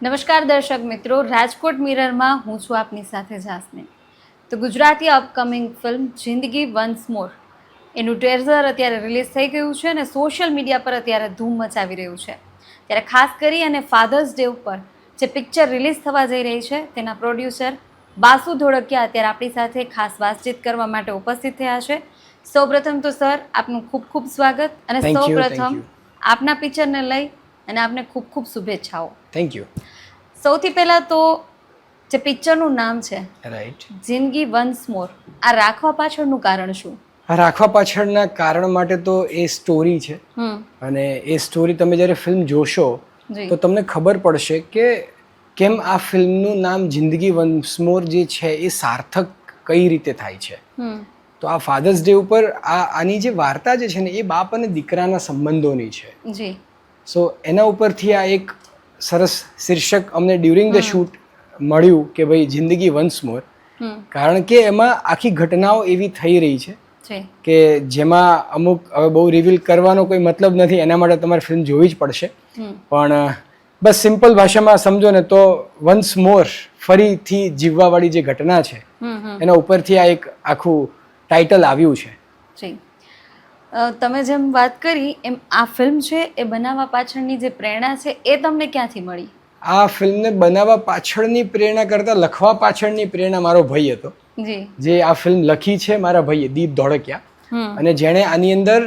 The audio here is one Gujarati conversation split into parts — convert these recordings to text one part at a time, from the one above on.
નમસ્કાર દર્શક મિત્રો, રાજકોટ મિરરમાં હું છું આપની સાથે જાસ્મીન. તો ગુજરાતી અપકમિંગ ફિલ્મ જિંદગી વન્સ મોર એનું ટ્રેઝર અત્યારે રિલીઝ થઈ ગયું છે અને સોશિયલ મીડિયા પર અત્યારે ધૂમ મચાવી રહ્યું છે. ત્યારે ખાસ કરી અને ફાધર્સ ડે ઉપર જે પિક્ચર રિલીઝ થવા જઈ રહી છે તેના પ્રોડ્યુસર બાસુ ધોળકિયા અત્યારે આપણી સાથે ખાસ વાતચીત કરવા માટે ઉપસ્થિત થયા છે. સૌપ્રથમ તો સર આપનું ખૂબ ખૂબ સ્વાગત અને સૌપ્રથમ આપના પિક્ચરને લઈ અને આપને ખૂબ ખૂબ શુભેચ્છાઓ. Thank you. સૌથી પહેલાં તો જે પિક્ચરનું નામ છે રાઈટ, જિંદગી વન્સ મોર, આ રાખવા પાછળનું કારણ શું? આ રાખવા પાછળના કારણ માટે તો એ સ્ટોરી છે અને એ સ્ટોરી તમે જ્યારે ફિલ્મ જોશો તો તમને ખબર પડશે કે કેમ આ ફિલ્મનું નામ જિંદગી વન્સ મોર જે છે એ સાર્થક કઈ રીતે થાય છે. તો આ ફાધર્સ ડે ઉપર આની જે વાર્તા જે છે ને એ બાપ અને દીકરાના સંબંધોની છે. જી. સો એના ઉપરથી આ એક સરસ શીર્ષક અમને ડ્યુરિંગ ધ શૂટ મળ્યું કે ભાઈ જિંદગી વન્સ મોર, કારણ કે એમાં આખી ઘટનાઓ એવી થઈ રહી છે કે જેમાં અમુક હવે બહુ રિવીલ કરવાનો કોઈ મતલબ નથી, એના માટે તમારે ફિલ્મ જોવી જ પડશે. પણ બસ સિમ્પલ ભાષામાં સમજો ને તો વન્સ મોર ફરીથી જીવવાવાળી જે ઘટના છે એના ઉપરથી આ એક આખું ટાઇટલ આવ્યું છે. જી. તમે જેમ વાત કરી એમ આ ફિલ્મ છે એ બનાવવા પાછળની જે પ્રેરણા છે એ તમને ક્યાંથી મળી? આ ફિલ્મને બનાવવા પાછળની પ્રેરણા કરતાં લખવા પાછળની પ્રેરણા મારો ભાઈ હતો, જે આ ફિલ્મ લખી છે મારા ભાઈએ દીપ ધોળકિયા, અને જેણે આની અંદર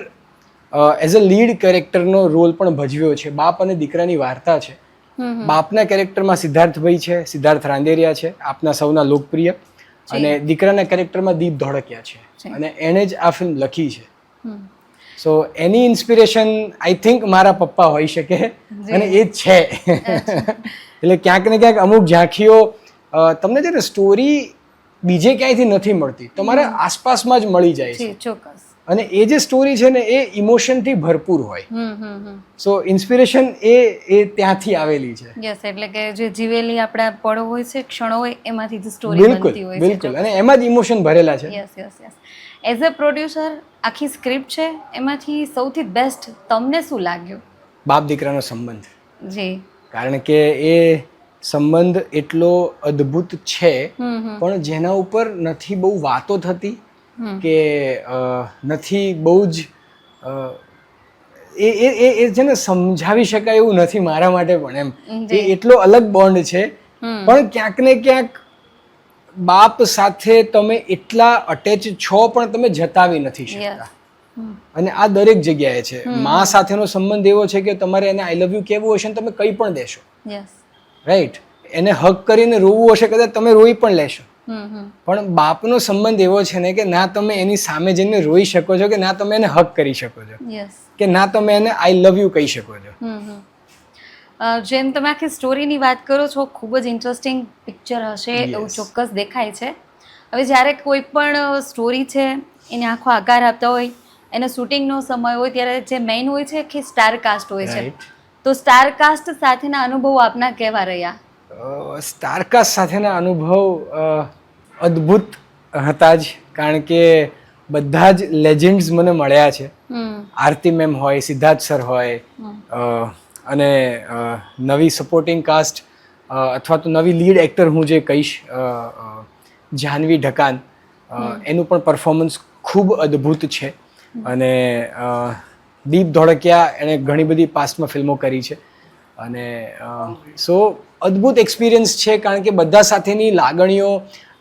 એઝ અ લીડ કેરેક્ટરનો રોલ પણ ભજવ્યો છે. બાપ અને દીકરાની વાર્તા છે. બાપના કેરેક્ટરમાં સિદ્ધાર્થભાઈ છે, સિદ્ધાર્થ રાંદેરિયા છે, આપના સૌના લોકપ્રિય, અને દીકરાના કેરેક્ટરમાં દીપ ધોળકિયા છે, અને એણે જ આ ફિલ્મ લખી છે. સો એની ઇન્સ્પિરેશન આઈ થિંક મારા પપ્પા હોઈ શકે, અને એ જ છે. એટલે ક્યાંક ને ક્યાંક અમુક ઝાંખીઓ તમને છે ને સ્ટોરી બીજે ક્યાંયથી નથી મળતી, તમારા આસપાસમાં જ મળી જાય છે. ચોક્કસ. અને એ જે સ્ટોરી છે ને એ ઇમોશનથી ભરપૂર હોય. સો ઇન્સ્પિરેશન એ ત્યાંથી આવેલી છે. યસ, એટલે કે જે જીવેલી આપણા પળો હોય છે, ક્ષણો હોય, એમાંથી જ સ્ટોરી બનતી હોય છે. બિલકુલ, અને એમાં જ ઇમોશન ભરેલા છે. Yes yes yes. As a producer આખી સ્ક્રિપ્ટ છે એમાંથી સૌથી બેસ્ટ તમને શું લાગ્યું? બાપ દીકરાનો સંબંધ. જી. કારણ કે એ સંબંધ એટલો અદ્ભુત છે, પણ જેના ઉપર નથી બહુ વાતો થતી કે નથી બહુ જ એ છે ને સમજાવી શકાય એવું નથી મારા માટે પણ. એમ એ એટલો અલગ બોન્ડ છે, પણ ક્યાંક ને ક્યાંક બાપ સાથે તમે એટલા અટેચ છો પણ તમે જતાવી નથી શકતા, અને આ દરેક જગ્યાએ છે. મા સાથેનો સંબંધ એવો છે કે તમારે એને આઈ લવ યુ કહેવું હશે ને તમે કંઈ પણ દેશો, રાઈટ. એને હક કરીને રોવું હશે કદાચ તમે રોઈ પણ લેશો, પણ બાપનો સંબંધ એવો છે ને કે ના તમે એની સામે જઈને રોઈ શકો છો, કે ના તમે એને હક કરી શકો છો, કે ના તમે એને આઈ લવ યુ કહી શકો છો. જેમ તમે આખી સ્ટોરીની વાત કરો છો, ખૂબ જ ઇન્ટરેસ્ટિંગ પિક્ચર હશે એવું ચોક્કસ દેખાય છે. હવે જ્યારે કોઈ પણ સ્ટોરી છે એને આખો આકાર આપતા હોય, એનો શૂટિંગનો સમય હોય, ત્યારે જે મેઇન હોય છે કે સ્ટાર કાસ્ટ હોય છે. તો સ્ટાર કાસ્ટ સાથેના અનુભવો આપના કેવા રહ્યા? સ્ટાર કાસ્ટ સાથેના અનુભવ અદ્ભુત હતા જ, કારણ કે બધા જ લેજેન્ડ્સ મને મળ્યા છે. આરતી મેમ હોય, સિદ્ધાર્થ સર હોય, અને નવી સપોર્ટિંગ કાસ્ટ અથવા તો નવી લીડ એક્ટર હું જે કહીશ, જાહ્નવી ઢકાન, એનું પણ પરફોર્મન્સ ખૂબ અદ્ભુત છે. અને દીપ ધોળકિયા, એણે ઘણી બધી પાસ્ટમાં ફિલ્મો કરી છે, અને સો અદ્ભુત એક્સપિરિયન્સ છે. કારણ કે બધા સાથેની લાગણીઓ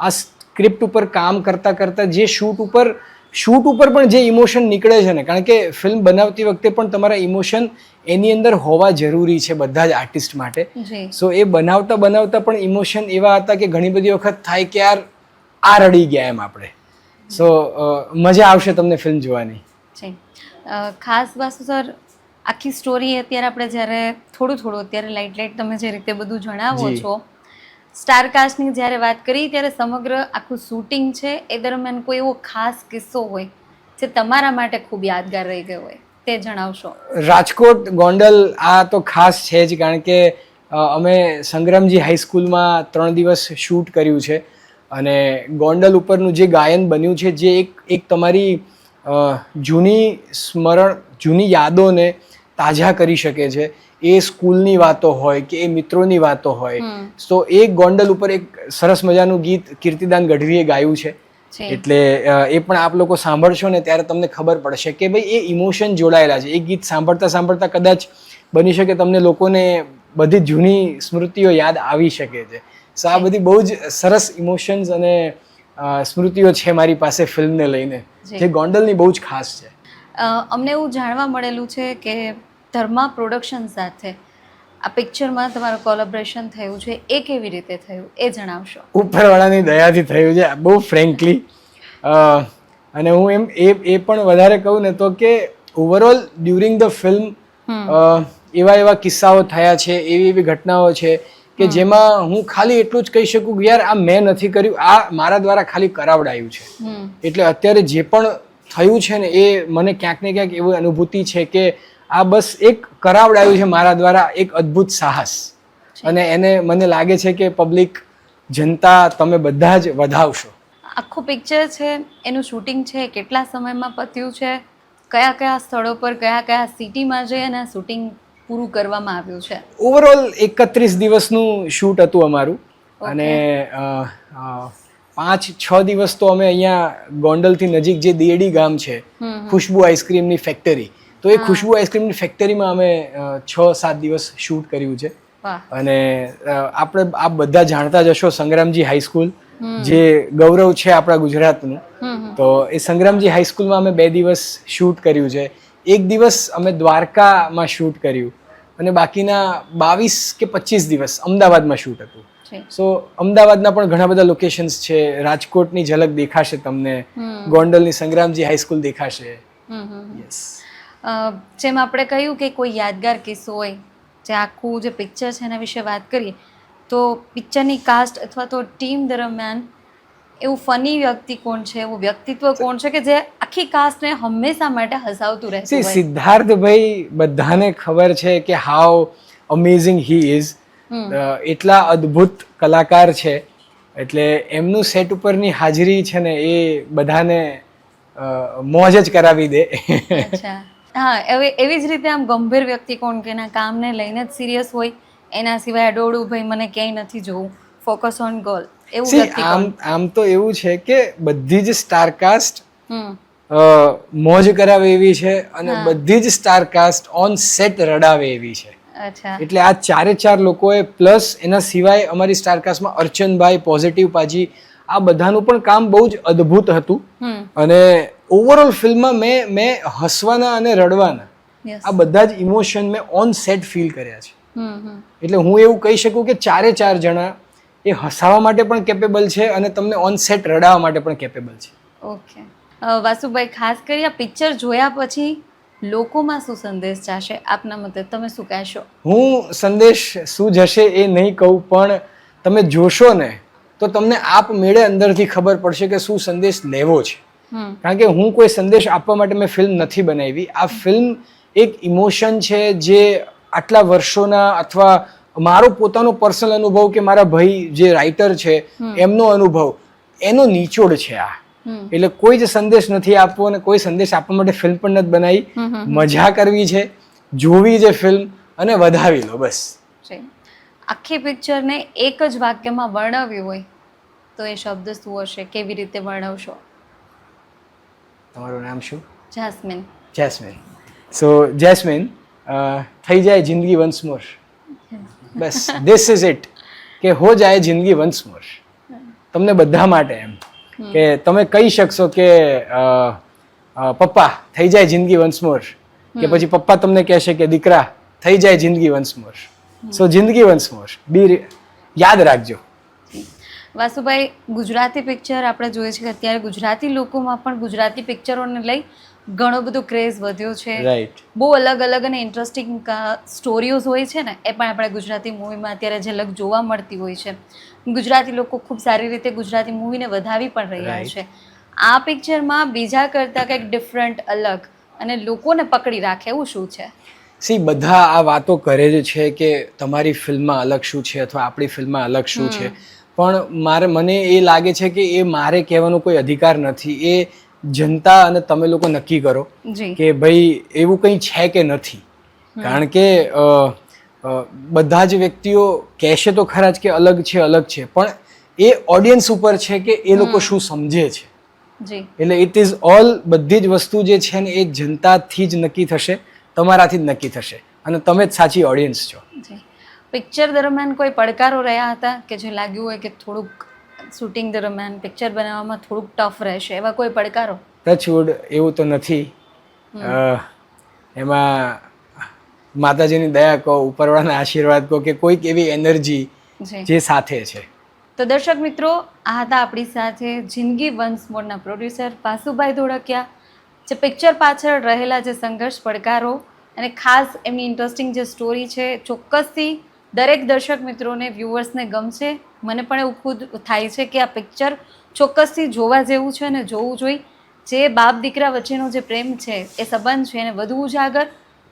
આ સ્ક્રિપ્ટ ઉપર કામ કરતાં કરતાં જે શૂટ ઉપર પણ જે ઇમોશન નીકળે છે ને, કારણ કે ફિલ્મ બનાવતી વખતે પણ તમારા ઇમોશન એની અંદર હોવા જરૂરી છે બધા જ આર્ટિસ્ટ માટે. સો એ બનાવતા પણ ઇમોશન એવા હતા કે ઘણી બધી વખત થાય કે યાર આ રડી ગયા એમ આપણે. સો મજા આવશે તમને ફિલ્મ જોવાની. ખાસ બાસુ સર, આખી સ્ટોરી અત્યારે આપણે જ્યારે થોડું અત્યારે લાઇટ તમે જે રીતે બધું જણાવો છો, સ્ટાર કાસ્ટની જ્યારે વાત કરી ત્યારે સમગ્ર આખું શૂટિંગ છે એ દરમિયાન કોઈ એવો ખાસ કિસ્સો હોય જે તમારા માટે ખૂબ યાદગાર રહી ગયો હોય, તે જણાવશો? રાજકોટ ગોંડલ આ તો ખાસ છે જ, કારણ કે અમે સંગ્રામજી હાઈસ્કૂલમાં 3 દિવસ શૂટ કર્યું છે, અને ગોંડલ ઉપરનું જે ગાયન બન્યું છે, જે એક તમારી જૂની યાદોને તાજા કરી શકે છે. એ સ્કૂલની વાતો હોય કે એ મિત્રોની વાતો હોય. તો એ ગોંડલ ઉપર એક સરસ મજાનું ગીત કીર્તિદાન ગઢવીએ ગાયું છે. એટલે એ પણ આપ લોકો સાંભળશો ને ત્યારે તમને ખબર પડશે કે ભાઈ એ ઇમોશન જોડાયેલા છે. એ ગીત સાંભળતા સાંભળતા કદાચ બની શકે તમને લોકોને બધી જૂની સ્મૃતિઓ યાદ આવી શકે છે. સો આ બધી બહુ જ સરસ ઇમોશન્સ અને સ્મૃતિઓ છે મારી પાસે ફિલ્મને લઈને, જે ગોંડલની બહુ જ ખાસ છે. અમને એવું જાણવા મળેલું છે કે ધર્મા પ્રોડક્શન સાથે આ પિક્ચરમાં તમારું કોલેબોરેશન થયું છે, એ કેવી રીતે થયું એ જણાવશો? ઉપરવાળાની દયાથી થયું છે, બહુ ફ્રેન્કલી. અને હું એ પણ વધારે કહું ને તો કે ઓવરઓલ ડ્યુરિંગ ધ ફિલ્મ એવા કિસ્સાઓ થયા છે, એવી ઘટનાઓ છે કે જેમાં હું ખાલી એટલું જ કહી શકું કે યાર આ મેં નથી કર્યું, આ મારા દ્વારા ખાલી કરાવડાયું છે. એટલે અત્યારે જે પણ થયું છે ને એ મને ક્યાંક ને ક્યાંક એવી અનુભૂતિ છે કે આ બસ એક કરાવડાયું છે મારા દ્વારા, એક અદ્ભુત સાહસ. અને એને મને લાગે છે કે પબ્લિક, જનતા, તમે બધા જ વધાવશો. આખું પિક્ચર છે એનું શૂટિંગ છે કેટલા સમયમાં પત્યું છે? કયા કયા સ્થળો પર કયા કયા સિટીમાં જઈ અને શૂટિંગ પૂરું કરવામાં આવ્યું છે? ઓવરઓલ 31 દિવસનું શૂટ હતું અમારું. અને 5-6 દિવસ તો અમે અહીંયા ગોંડલથી નજીક જે દેડી ગામ છે, ખુશ્બુ આઈસ્ક્રીમની ફેક્ટરી, તો એ ખુશ્બુ આઈસ્ક્રીમની ફેક્ટરીમાં અમે 6-7 દિવસ શૂટ કર્યું છે. અને આપણે આપ બધા જાણતા જ હશો સંગ્રામજી હાઈસ્કૂલ, જે ગૌરવ છે આપણા ગુજરાતનું. તો એ સંગ્રામજી હાઈસ્કૂલમાં અમે 2 દિવસ શૂટ કર્યું છે. 1 દિવસ અમે દ્વારકામાં શૂટ કર્યું અને બાકીના 22 કે 25 દિવસ અમદાવાદમાં શૂટ હતું. સો અમદાવાદના પણ ઘણા બધા લોકેશન્સ છે. રાજકોટની ઝલક દેખાશે તમને, ગોંડલની સંગ્રામજી હાઈસ્કૂલ દેખાશે. યસ. જેમ આપણે કહ્યું કે કોઈ યાદગાર કિસ્સો હોય, જે આખું જે પિક્ચર છે એના વિશે વાત કરીએ તો પિક્ચરની કાસ્ટ અથવા તો ટીમ દરમિયાન એવું ફની વ્યક્તિ કોણ છે, એવું વ્યક્તિત્વ કોણ છે કે જે આખી કાસ્ટને હંમેશા માટે હસાવતું રહેતું હોય? સિદ્ધાર્થભાઈ બધાને ખબર છે કે હાઉ અમેઝિંગ હી ઇઝ. એટલા અદ્ભુત કલાકાર છે. એટલે એમનું સેટ ઉપરની હાજરી છે ને એ બધાને મોજ જ કરાવી દે. હા, એવી જ રીતે આમ ગંભીર વ્યક્તિ કોણ કે એના કામને લઈને જ સિરિયસ હોય, એના સિવાય ડોળું ભાઈ મને ક્યાંય નથી જોવું, ફોકસ ઓન ગોલ, એવું વ્યક્તિ કોણ? આમ તો એવું છે કે બધી જ સ્ટારકાસ્ટ મોજ કરાવે એવી છે અને બધી જ સ્ટારકાસ્ટ ઓન સેટ રડાવે એવી છે. એટલે આ 4 લોકોએ, પ્લસ એના સિવાય અમારી સ્ટારકાસ્ટમાં અર્ચનભાઈ, પોઝિટિવ પાજી, આ બધાનું પણ કામ બહુ જ અદ્ભુત હતું. અને ઓવરઓલ ફિલ્મમાં મેં હસવાના અને રડવાના આ બધા જ ઇમોશન મેં ઓન સેટ ફીલ કર્યા છે. એટલે હું એવું કહી શકું કે 4 જણા એ હસાવવા માટે પણ કેપેબલ છે અને તમને ઓન સેટ રડાવવા માટે પણ કેપેબલ છે. ઓકે વાસુભાઈ, ખાસ કરી આ પિક્ચર જોયા પછી લોકોમાં શું સંદેશ જશે આપના મતે, તમે શું કહેશો? હું સંદેશ શું જશે એ નહીં કહું, પણ તમે જોશો ને તો તમને આપમેળે અંદરથી ખબર પડશે કે શું સંદેશ લેવો છે. કારણ કે હું કોઈ સંદેશ આપવા માટે મેં ફિલ્મ નથી બનાવી. આ ફિલ્મ એક ઇમોશન છે જે આટલા વર્ષોના, અથવા મારો પોતાનો પર્સનલ અનુભવ કે મારા ભાઈ જે રાઇટર છે એમનો અનુભવ, એનો નિચોડ છે આ. એટલે કોઈ જ સંદેશ નથી આપવો અને કોઈ સંદેશ આપવા માટે ફિલ્મ પણ નથી બનાવી. મજા કરવી છે, જોવી છે ફિલ્મ અને વધાવી લો બસ. આખી પિક્ચરને એક જ વાક્યમાં વર્ણવ્યું હોય તો એ શબ્દ શું હશે? કેવી રીતે વર્ણવશો? તમારું નામ શું? જેસ્મીન. જેસ્મીન. સો જેસ્મીન, થઈ જાય જિંદગી once more. Bus this is it, કે હો જાય જિંદગી વન્સ મોર. તમને બધા માટે એમ કે તમે કહી શકશો કે પપ્પા થઈ જાય જિંદગી વન્સ મોર, કે પછી પપ્પા તમને કહેશે કે દીકરા થઈ જાય જિંદગી વન્સ મોર. સો જિંદગી વન્સ મોર, યાદ રાખજો. વાસુભાઈ, ગુજરાતી પિક્ચર આપણે જોઈએ છીએ કે અત્યારે ગુજરાતી લોકોમાં પણ ગુજરાતી પિક્ચરોને લઈ ઘણો બધો ક્રેઝ વધ્યો છે. રાઈટ. બહુ અલગ અલગ અને ઇન્ટરેસ્ટિંગ સ્ટોરીઓઝ હોય છે ને, એ પણ આપણે ગુજરાતી મૂવીમાં અત્યારે ઝલક જોવા મળતી હોય છે. ગુજરાતી લોકો ખૂબ સારી રીતે ગુજરાતી મૂવીને વધાવી પણ રહ્યા છે. આ પિક્ચરમાં બીજા કરતાં કંઈક ડિફરન્ટ, અલગ અને લોકોને પકડી રાખે એવું શું છે? બધા આ વાતો કરે જ છે કે તમારી ફિલ્મમાં અલગ શું છે અથવા આપણી ફિલ્મમાં અલગ શું છે, પણ મને એ લાગે છે કે એ મારે કહેવાનો કોઈ અધિકાર નથી. એ જનતા અને તમે લોકો નક્કી કરો કે ભાઈ એવું કંઈ છે કે નથી. કારણ કે બધા જ વ્યક્તિઓ કહેશે તો ખરા જ કે અલગ છે પણ એ ઓડિયન્સ ઉપર છે કે એ લોકો શું સમજે છે. જી એટલે ઇટ ઇઝ ઓલ બધી જ વસ્તુ જે છે ને એ જનતાથી જ નક્કી થશે, તમારાથી જ નક્કી થશે અને તમે જ સાચી ઓડિયન્સ છો. જી પિક્ચર દરમિયાન કોઈ પડકારો રહ્યા હતા કે જે લાગ્યું હોય કે થોડુંક શૂટિંગ દરમિયાન પિક્ચર બનાવવામાં થોડુંક ટફ રહેશે, એવા કોઈ પડકારો? ટચવુડ એવું તો નથી. એમાં માતાજીની દયા કહો, ઉપરવાળાના આશીર્વાદ કહો કે કોઈક એવી એનર્જી જે સાથે છે. તો દર્શક મિત્રો, આ હતા આપણી સાથે જિંદગી વન્સ મોરના પ્રોડ્યુસર વાસુભાઈ ધોળકિયા, જે પિક્ચર પાછળ રહેલા જે સંઘર્ષ, પડકારો અને ખાસ એમની ઇન્ટરેસ્ટિંગ જે સ્ટોરી છે, ચોક્કસથી દરેક દર્શક મિત્રોને, વ્યૂઅર્સને ગમશે. મને પણ એવું ખુદ થાય છે કે આ પિક્ચર ચોક્કસથી જોવા જેવું છે અને જોવું જોઈએ. જે બાપ દીકરા વચ્ચેનો જે પ્રેમ છે, એ સંબંધ છે એને વધુ ઉજાગર,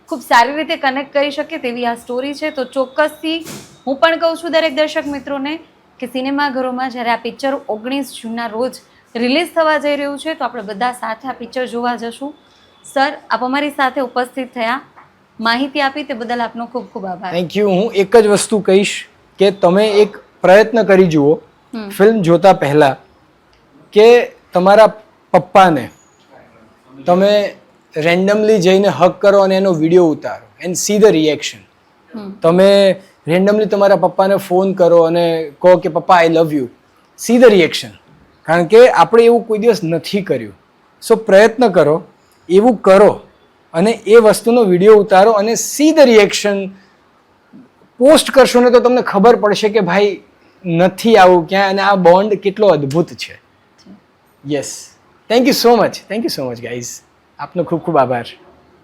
ખૂબ સારી રીતે કનેક્ટ કરી શકે તેવી આ સ્ટોરી છે. તો ચોક્કસથી હું પણ કહું છું દરેક દર્શક મિત્રોને કે સિનેમાઘરોમાં જ્યારે આ પિક્ચર 19 જૂનના રોજ રિલીઝ થવા જઈ રહ્યું છે, તો આપણે બધા સાથે આ પિક્ચર જોવા જશું. સર, આપ અમારી સાથે ઉપસ્થિત થયા, માહિતી આપી તે બદલ આપનો ખૂબ ખૂબ આભાર. Thank you. હું એક જ વસ્તુ કહીશ કે તમે એક પ્રયત્ન કરી જુઓ ફિલ્મ જોતા પહેલા કે તમારા પપ્પાને તમે રેન્ડમલી જઈને હક કરો અને એનો વિડીયો ઉતારો એન્ડ સી ધ રિએક્શન. તમે રેન્ડમલી તમારા પપ્પાને ફોન કરો અને કહો કે પપ્પા I love you, see the reaction. કારણ કે આપણે એવું કોઈ દિવસ નથી કર્યું. સો પ્રયત્ન કરો, એવું કરો અને એ વસ્તુનો વિડીયો ઉતારો અને સી ધ રિએક્શન. પોસ્ટ કરશો ને તો તમને ખબર પડશે કે ભાઈ નથી આવું ક્યાં અને આ બોન્ડ કેટલો અદ્ભુત છે. Yes, thank you so much guys. આપનો ખૂબ ખૂબ આભાર.